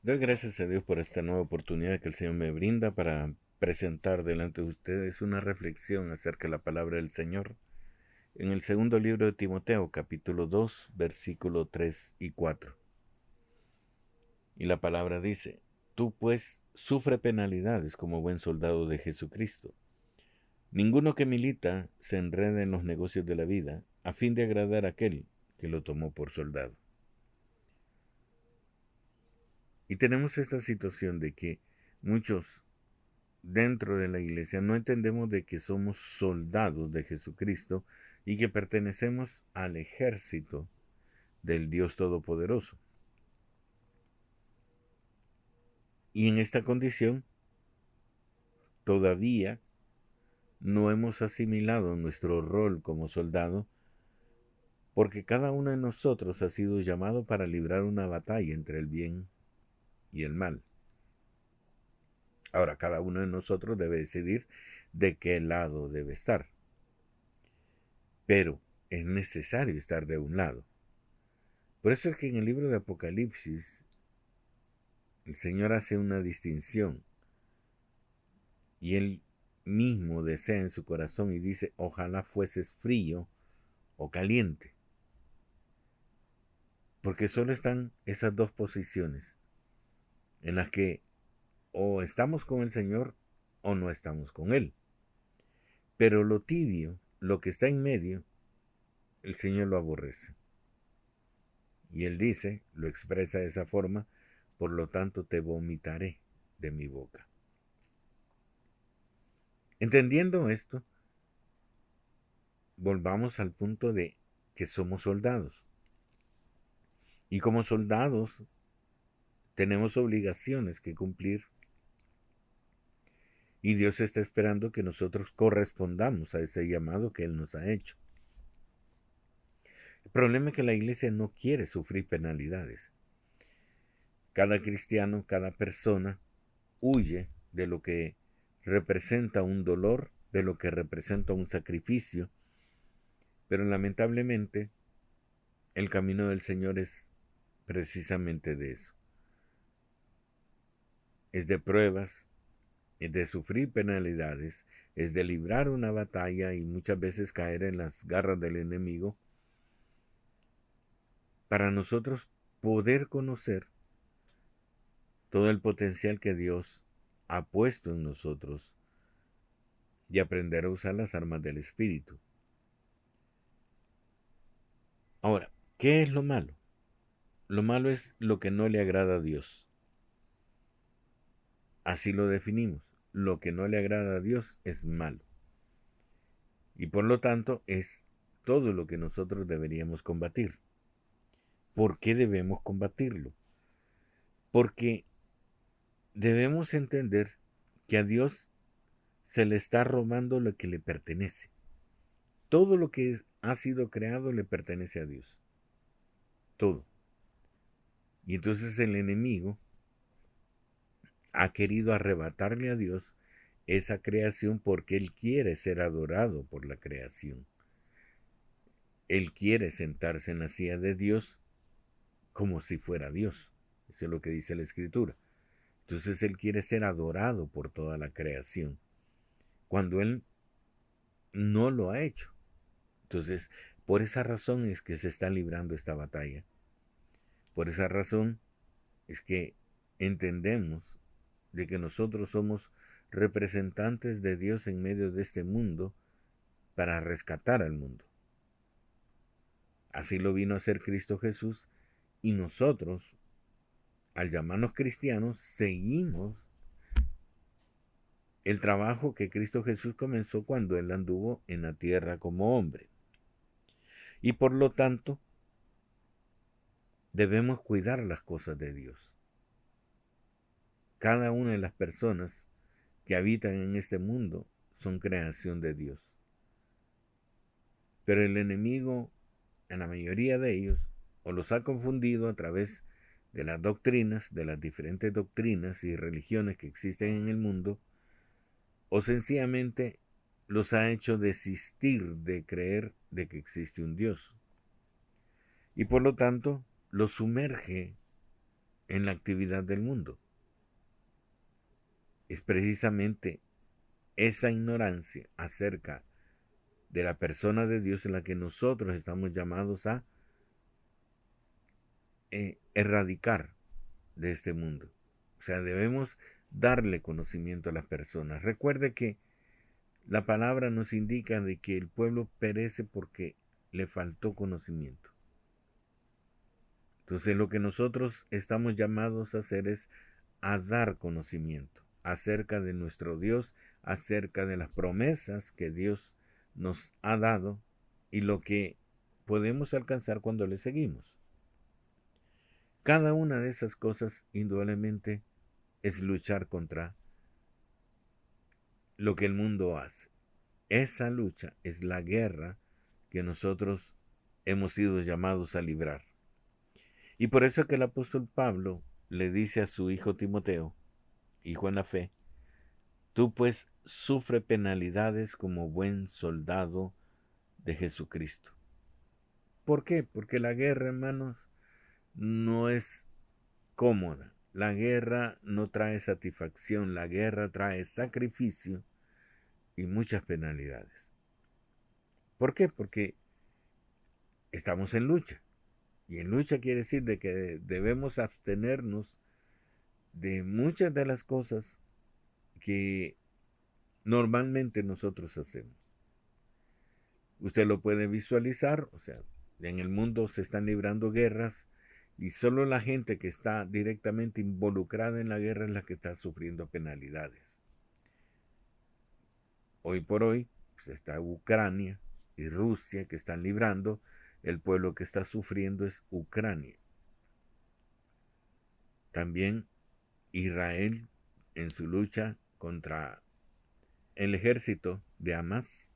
Doy gracias a Dios por esta nueva oportunidad que el Señor me brinda para presentar delante de ustedes una reflexión acerca de la palabra del Señor en el segundo libro de Timoteo, capítulo 2, versículo 3 y 4. Y la palabra dice: Tú pues sufre penalidades como buen soldado de Jesucristo. Ninguno que milita se enreda en los negocios de la vida a fin de agradar a aquel que lo tomó por soldado. Y tenemos esta situación de que muchos dentro de la iglesia no entendemos de que somos soldados de Jesucristo y que pertenecemos al ejército del Dios Todopoderoso. Y en esta condición todavía no hemos asimilado nuestro rol como soldado, porque cada uno de nosotros ha sido llamado para librar una batalla entre el bien y el mal. Ahora, cada uno de nosotros debe decidir de qué lado debe estar. Pero es necesario estar de un lado. Por eso es que en el libro de Apocalipsis el Señor hace una distinción y Él mismo desea en su corazón y dice: ojalá fueses frío o caliente. Porque solo están esas dos posiciones en las que o estamos con el Señor o no estamos con Él. Pero lo tibio, lo que está en medio, el Señor lo aborrece. Y Él dice, lo expresa de esa forma: por lo tanto te vomitaré de mi boca. Entendiendo esto, volvamos al punto de que somos soldados. Y como soldados tenemos obligaciones que cumplir. Y Dios está esperando que nosotros correspondamos a ese llamado que Él nos ha hecho. El problema es que la iglesia no quiere sufrir penalidades. Cada cristiano, cada persona huye de lo que representa un dolor, de lo que representa un sacrificio. Pero lamentablemente el camino del Señor es precisamente de eso. Es de pruebas, es de sufrir penalidades, es de librar una batalla y muchas veces caer en las garras del enemigo para nosotros poder conocer todo el potencial que Dios ha puesto en nosotros y aprender a usar las armas del Espíritu. Ahora, ¿qué es lo malo? Lo malo es lo que no le agrada a Dios. Así lo definimos. Lo que no le agrada a Dios es malo. Y por lo tanto es todo lo que nosotros deberíamos combatir. ¿Por qué debemos combatirlo? Porque debemos entender que a Dios se le está robando lo que le pertenece. Todo lo que ha sido creado le pertenece a Dios. Todo. Y entonces el enemigo ha querido arrebatarle a Dios esa creación porque Él quiere ser adorado por la creación. Él quiere sentarse en la silla de Dios como si fuera Dios. Eso es lo que dice la Escritura. Entonces Él quiere ser adorado por toda la creación, cuando Él no lo ha hecho. Entonces, por esa razón es que se está librando esta batalla. Por esa razón es que entendemos de que nosotros somos representantes de Dios en medio de este mundo para rescatar al mundo. Así lo vino a hacer Cristo Jesús, y nosotros, al llamarnos cristianos, seguimos el trabajo que Cristo Jesús comenzó cuando Él anduvo en la tierra como hombre. Y por lo tanto, debemos cuidar las cosas de Dios. Cada una de las personas que habitan en este mundo son creación de Dios. Pero el enemigo, en la mayoría de ellos, o los ha confundido a través de las doctrinas, de las diferentes doctrinas y religiones que existen en el mundo, o sencillamente los ha hecho desistir de creer de que existe un Dios. Y por lo tanto, los sumerge en la actividad del mundo. Es precisamente esa ignorancia acerca de la persona de Dios en la que nosotros estamos llamados a erradicar de este mundo. O sea, debemos darle conocimiento a las personas. Recuerde que la palabra nos indica de que el pueblo perece porque le faltó conocimiento. Entonces lo que nosotros estamos llamados a hacer es a dar conocimiento acerca de nuestro Dios, acerca de las promesas que Dios nos ha dado y lo que podemos alcanzar cuando le seguimos. Cada una de esas cosas indudablemente es luchar contra lo que el mundo hace. Esa lucha es la guerra que nosotros hemos sido llamados a librar. Y por eso es que el apóstol Pablo le dice a su hijo Timoteo, hijo en la fe, tú pues sufre penalidades como buen soldado de Jesucristo. ¿Por qué? Porque la guerra, hermanos, no es cómoda. La guerra no trae satisfacción, la guerra trae sacrificio y muchas penalidades. ¿Por qué? Porque estamos en lucha. Y en lucha quiere decir de que debemos abstenernos de muchas de las cosas que normalmente nosotros hacemos. Usted lo puede visualizar, o sea, en el mundo se están librando guerras y solo la gente que está directamente involucrada en la guerra es la que está sufriendo penalidades. Hoy por hoy pues está Ucrania y Rusia que están librando, el pueblo que está sufriendo es Ucrania. También Israel en su lucha contra el ejército de Hamas,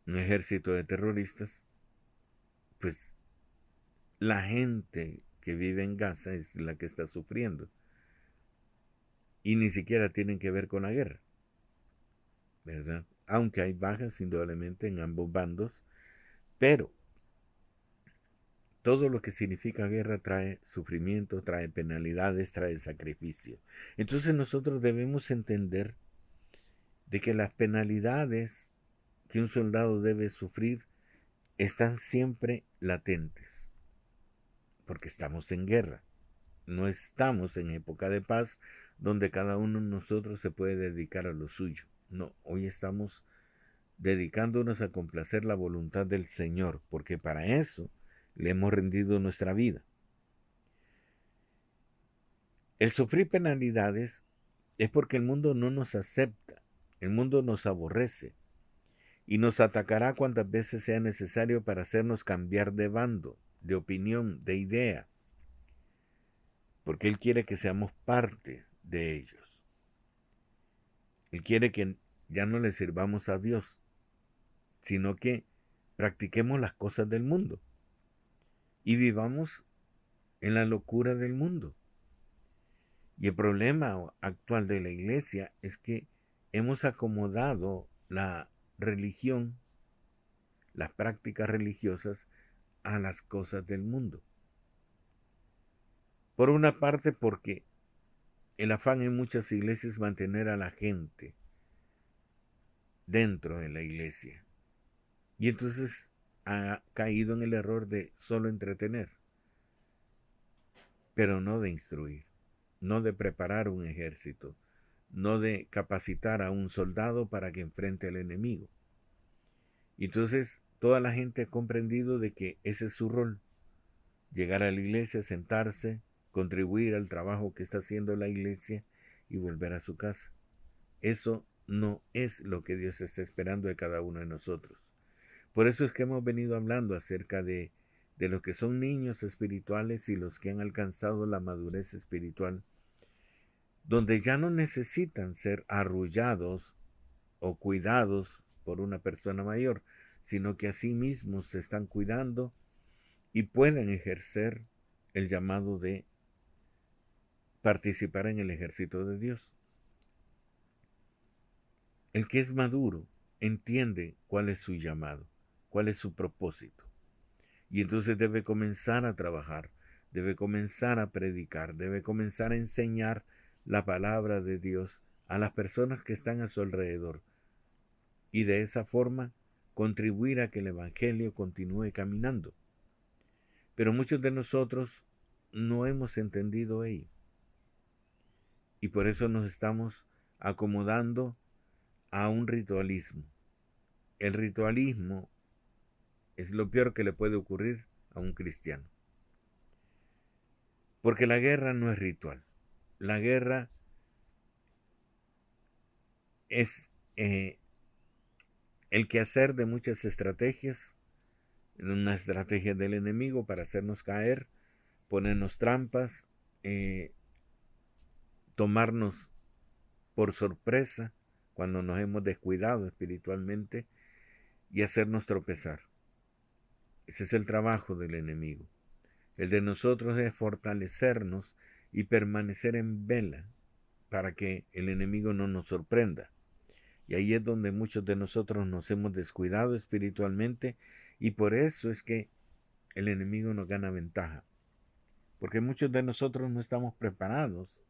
un ejército de terroristas, pues la gente que vive en Gaza es la que está sufriendo. Y ni siquiera tienen que ver con la guerra, ¿verdad? Aunque hay bajas indudablemente en ambos bandos, pero todo lo que significa guerra trae sufrimiento, trae penalidades, trae sacrificio. Entonces nosotros debemos entender de que las penalidades que un soldado debe sufrir están siempre latentes, porque estamos en guerra. No estamos en época de paz donde cada uno de nosotros se puede dedicar a lo suyo. No, hoy estamos dedicándonos a complacer la voluntad del Señor, porque para eso le hemos rendido nuestra vida. El sufrir penalidades es porque el mundo no nos acepta, el mundo nos aborrece y nos atacará cuantas veces sea necesario para hacernos cambiar de bando, de opinión, de idea, porque Él quiere que seamos parte de ellos. Él quiere que ya no le sirvamos a Dios, sino que practiquemos las cosas del mundo y vivamos en la locura del mundo. Y el problema actual de la iglesia es que hemos acomodado la religión, las prácticas religiosas, a las cosas del mundo. Por una parte, porque el afán en muchas iglesias es mantener a la gente dentro de la iglesia. Y entonces ha caído en el error de solo entretener, pero no de instruir, no de preparar un ejército, no de capacitar a un soldado para que enfrente al enemigo. Y entonces toda la gente ha comprendido de que ese es su rol, llegar a la iglesia, sentarse, contribuir al trabajo que está haciendo la iglesia y volver a su casa. Eso no es lo que Dios está esperando de cada uno de nosotros. Por eso es que hemos venido hablando acerca de los que son niños espirituales y los que han alcanzado la madurez espiritual, donde ya no necesitan ser arrullados o cuidados por una persona mayor, sino que a sí mismos se están cuidando y pueden ejercer el llamado de participar en el ejército de Dios. El que es maduro entiende cuál es su llamado, cuál es su propósito. Y entonces debe comenzar a trabajar, debe comenzar a predicar, debe comenzar a enseñar la palabra de Dios a las personas que están a su alrededor y de esa forma contribuir a que el Evangelio continúe caminando. Pero muchos de nosotros no hemos entendido ello y por eso nos estamos acomodando a un ritualismo. El ritualismo es lo peor que le puede ocurrir a un cristiano. Porque la guerra no es ritual. La guerra es el quehacer de muchas estrategias, una estrategia del enemigo para hacernos caer, ponernos trampas, tomarnos por sorpresa cuando nos hemos descuidado espiritualmente y hacernos tropezar. Ese es el trabajo del enemigo. El de nosotros es fortalecernos y permanecer en vela para que el enemigo no nos sorprenda. Y ahí es donde muchos de nosotros nos hemos descuidado espiritualmente y por eso es que el enemigo nos gana ventaja. Porque muchos de nosotros no estamos preparados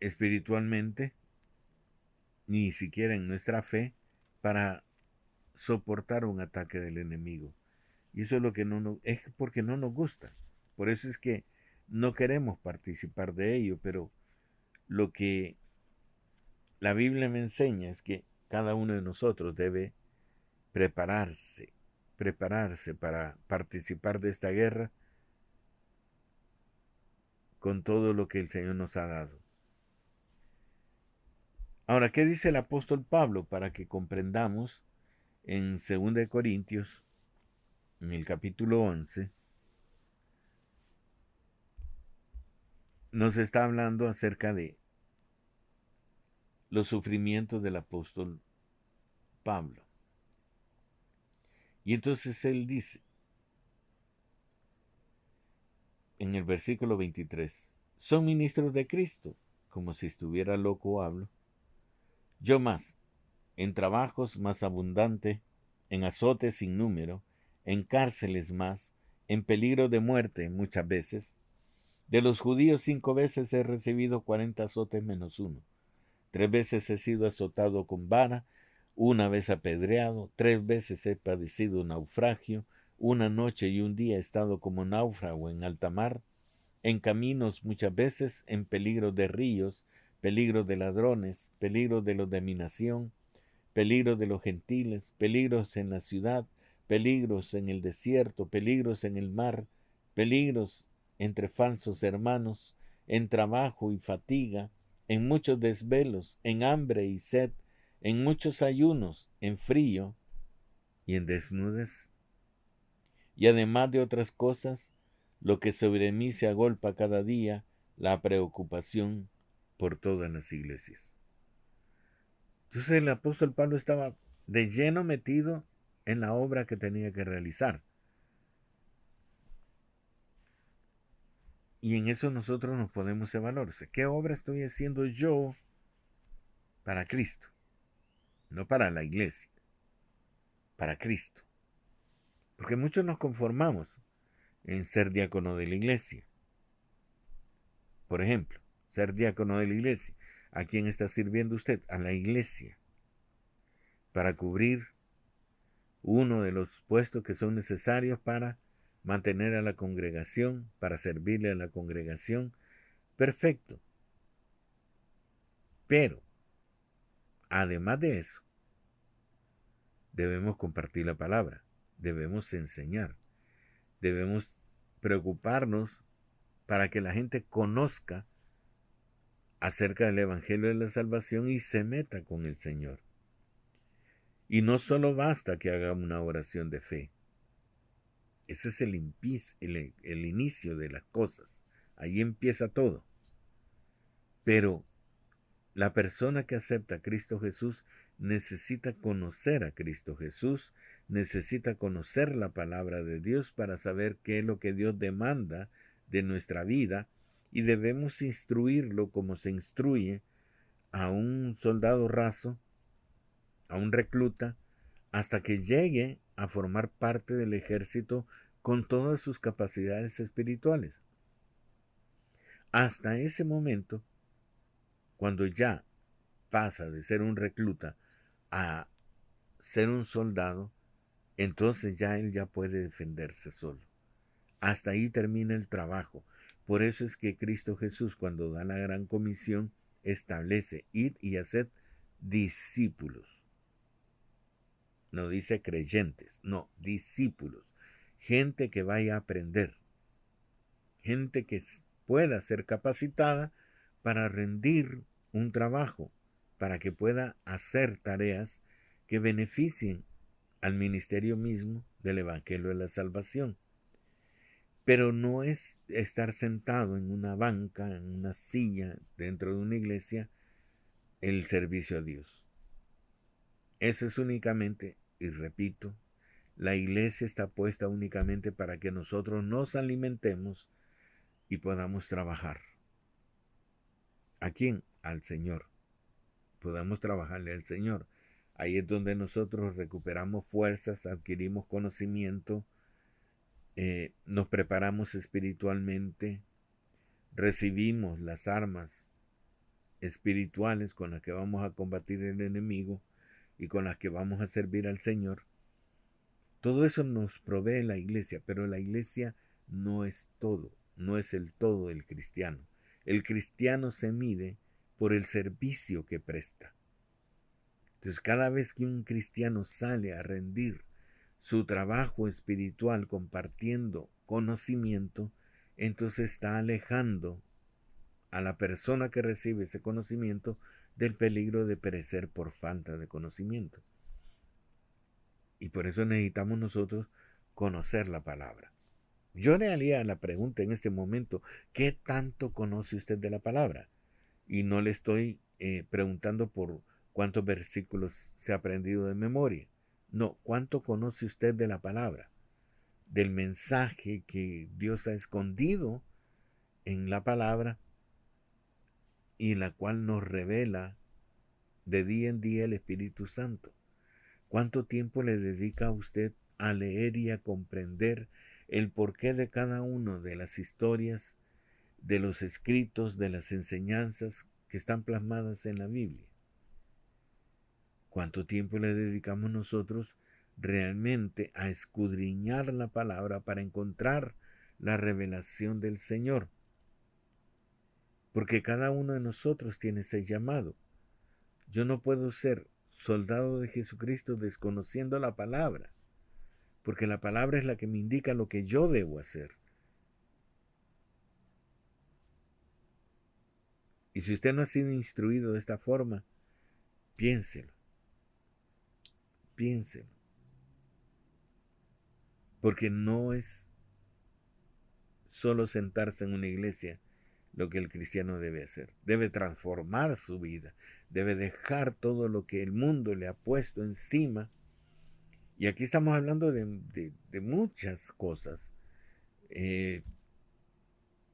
espiritualmente, ni siquiera en nuestra fe, para soportar un ataque del enemigo. Y eso es lo que es porque no nos gusta. Por eso es que no queremos participar de ello, pero lo que la Biblia me enseña es que cada uno de nosotros debe prepararse para participar de esta guerra con todo lo que el Señor nos ha dado. Ahora, ¿qué dice el apóstol Pablo para que comprendamos en 2 Corintios, en el capítulo 11? Nos está hablando acerca de los sufrimientos del apóstol Pablo. Y entonces él dice, en el versículo 23, son ministros de Cristo, como si estuviera loco hablo. Yo más, en trabajos más abundante, en azotes sin número, en cárceles más, en peligro de muerte muchas veces. De los judíos 5 veces he recibido 40 azotes menos uno. 3 veces he sido azotado con vara, 1 vez apedreado, 3 veces he padecido naufragio, 1 noche y 1 día he estado como náufrago en alta mar, en caminos muchas veces, en peligro de ríos, peligro de ladrones, peligro de los de mi nación, peligro de los gentiles, peligros en la ciudad, peligros en el desierto, peligros en el mar, peligros entre falsos hermanos, en trabajo y fatiga, en muchos desvelos, en hambre y sed, en muchos ayunos, en frío y en desnudez. Y además de otras cosas, lo que sobre mí se agolpa cada día, la preocupación por todas las iglesias. Entonces el apóstol Pablo estaba de lleno metido en la obra que tenía que realizar. Y en eso nosotros nos podemos evaluar. ¿Qué obra estoy haciendo yo para Cristo? No para la iglesia, para Cristo. Porque muchos nos conformamos en ser diácono de la iglesia. Por ejemplo, ser diácono de la iglesia. ¿A quién está sirviendo usted? A la iglesia. Para cubrir uno de los puestos que son necesarios para mantener a la congregación, para servirle a la congregación. Perfecto. Pero, además de eso, debemos compartir la palabra, debemos enseñar, debemos preocuparnos para que la gente conozca acerca del Evangelio de la Salvación y se meta con el Señor. Y no solo basta que haga una oración de fe. Ese es el inicio de las cosas. Ahí empieza todo. Pero la persona que acepta a Cristo Jesús necesita conocer a Cristo Jesús, necesita conocer la palabra de Dios para saber qué es lo que Dios demanda de nuestra vida y debemos instruirlo como se instruye a un soldado raso, a un recluta, hasta que llegue a formar parte del ejército con todas sus capacidades espirituales. Hasta ese momento, cuando ya pasa de ser un recluta a ser un soldado, entonces ya él ya puede defenderse solo. Hasta ahí termina el trabajo. Por eso es que Cristo Jesús, cuando da la gran comisión, establece: id y haced discípulos. No dice creyentes, no, discípulos. Gente que vaya a aprender. Gente que pueda ser capacitada para rendir un trabajo, para que pueda hacer tareas que beneficien al ministerio mismo del Evangelio de la Salvación. Pero no es estar sentado en una banca, en una silla, dentro de una iglesia, el servicio a Dios. Eso es únicamente, y repito, la iglesia está puesta únicamente para que nosotros nos alimentemos y podamos trabajar. ¿A quién? Al Señor. Podamos trabajarle al Señor. Ahí es donde nosotros recuperamos fuerzas, adquirimos conocimiento, nos preparamos espiritualmente, recibimos las armas espirituales con las que vamos a combatir el enemigo y con las que vamos a servir al Señor. Todo eso nos provee la iglesia, pero la iglesia no es todo, no es el todo del cristiano. El cristiano se mide por el servicio que presta. Entonces, cada vez que un cristiano sale a rendir su trabajo espiritual compartiendo conocimiento, entonces está alejando a la persona que recibe ese conocimiento del peligro de perecer por falta de conocimiento. Y por eso necesitamos nosotros conocer la palabra. Yo le haría la pregunta en este momento: ¿qué tanto conoce usted de la palabra? Y no le estoy preguntando por cuántos versículos se ha aprendido de memoria. No, ¿cuánto conoce usted de la palabra? Del mensaje que Dios ha escondido en la palabra y la cual nos revela de día en día el Espíritu Santo. ¿Cuánto tiempo le dedica usted a leer y a comprender el porqué de cada una de las historias, de los escritos, de las enseñanzas que están plasmadas en la Biblia? ¿Cuánto tiempo le dedicamos nosotros realmente a escudriñar la palabra para encontrar la revelación del Señor? Porque cada uno de nosotros tiene ese llamado. Yo no puedo ser soldado de Jesucristo desconociendo la palabra, porque la palabra es la que me indica lo que yo debo hacer. Y si usted no ha sido instruido de esta forma, piénselo. Piénselo. Porque no es solo sentarse en una iglesia lo que el cristiano debe hacer. Debe transformar su vida. Debe dejar todo lo que el mundo le ha puesto encima. Y aquí estamos hablando de muchas cosas. El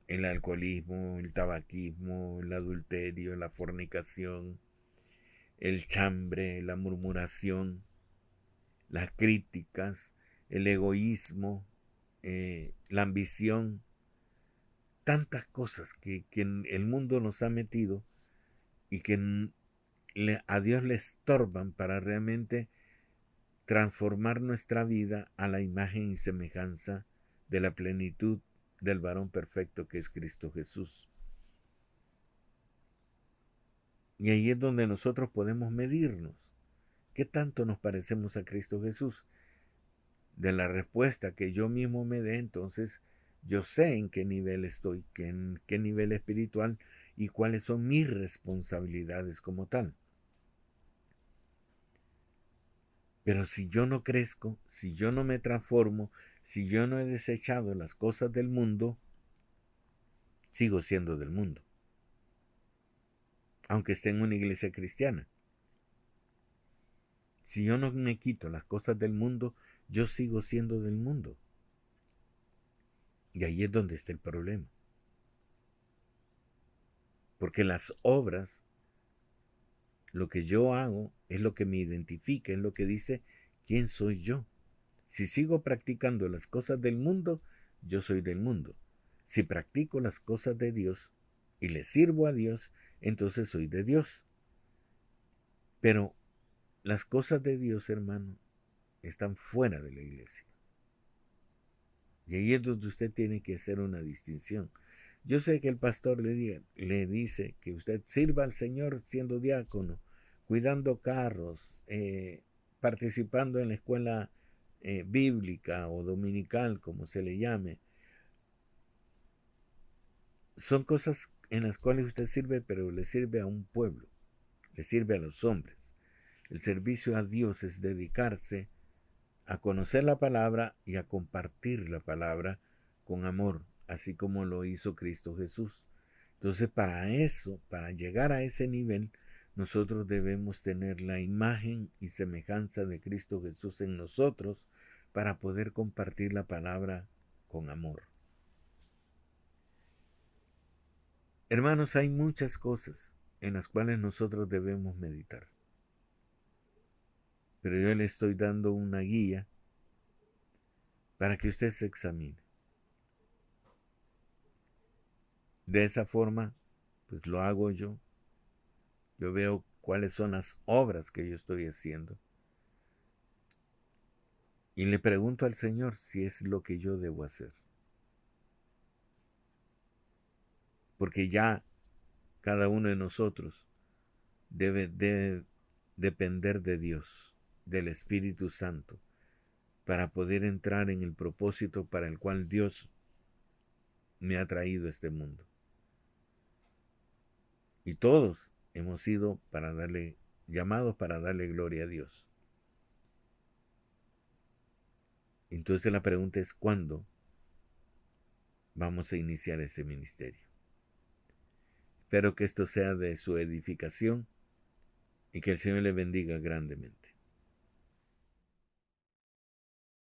alcoholismo, el tabaquismo, el adulterio, la fornicación, el chambre, la murmuración, las críticas, el egoísmo, la ambición, tantas cosas que el mundo nos ha metido y que a Dios le estorban para realmente transformar nuestra vida a la imagen y semejanza de la plenitud del varón perfecto que es Cristo Jesús. Y ahí es donde nosotros podemos medirnos. ¿Qué tanto nos parecemos a Cristo Jesús? De la respuesta que yo mismo me dé, entonces yo sé en qué nivel estoy, en qué nivel espiritual y cuáles son mis responsabilidades como tal. Pero si yo no crezco, si yo no me transformo, si yo no he desechado las cosas del mundo, sigo siendo del mundo. Aunque esté en una iglesia cristiana. Si yo no me quito las cosas del mundo, yo sigo siendo del mundo. Y ahí es donde está el problema. Porque las obras, lo que yo hago, es lo que me identifica, es lo que dice quién soy yo. Si sigo practicando las cosas del mundo, yo soy del mundo. Si practico las cosas de Dios y le sirvo a Dios, entonces soy de Dios. Pero las cosas de Dios, hermano, están fuera de la iglesia. Y ahí es donde usted tiene que hacer una distinción. Yo sé que el pastor le dice que usted sirva al Señor siendo diácono, cuidando carros, participando en la escuela bíblica o dominical, como se le llame. Son cosas en las cuales usted sirve, pero le sirve a un pueblo, le sirve a los hombres. El servicio a Dios es dedicarse a conocer la palabra y a compartir la palabra con amor, así como lo hizo Cristo Jesús. Entonces, para eso, para llegar a ese nivel, nosotros debemos tener la imagen y semejanza de Cristo Jesús en nosotros para poder compartir la palabra con amor. Hermanos, hay muchas cosas en las cuales nosotros debemos meditar. Pero yo le estoy dando una guía para que usted se examine. De esa forma, pues lo hago yo. Yo veo cuáles son las obras que yo estoy haciendo. Y le pregunto al Señor si es lo que yo debo hacer. Porque ya cada uno de nosotros debe depender de Dios, del Espíritu Santo, para poder entrar en el propósito para el cual Dios me ha traído a este mundo. Y todos hemos sido llamados para darle gloria a Dios. Entonces la pregunta es, ¿cuándo vamos a iniciar ese ministerio? Espero que esto sea de su edificación y que el Señor le bendiga grandemente.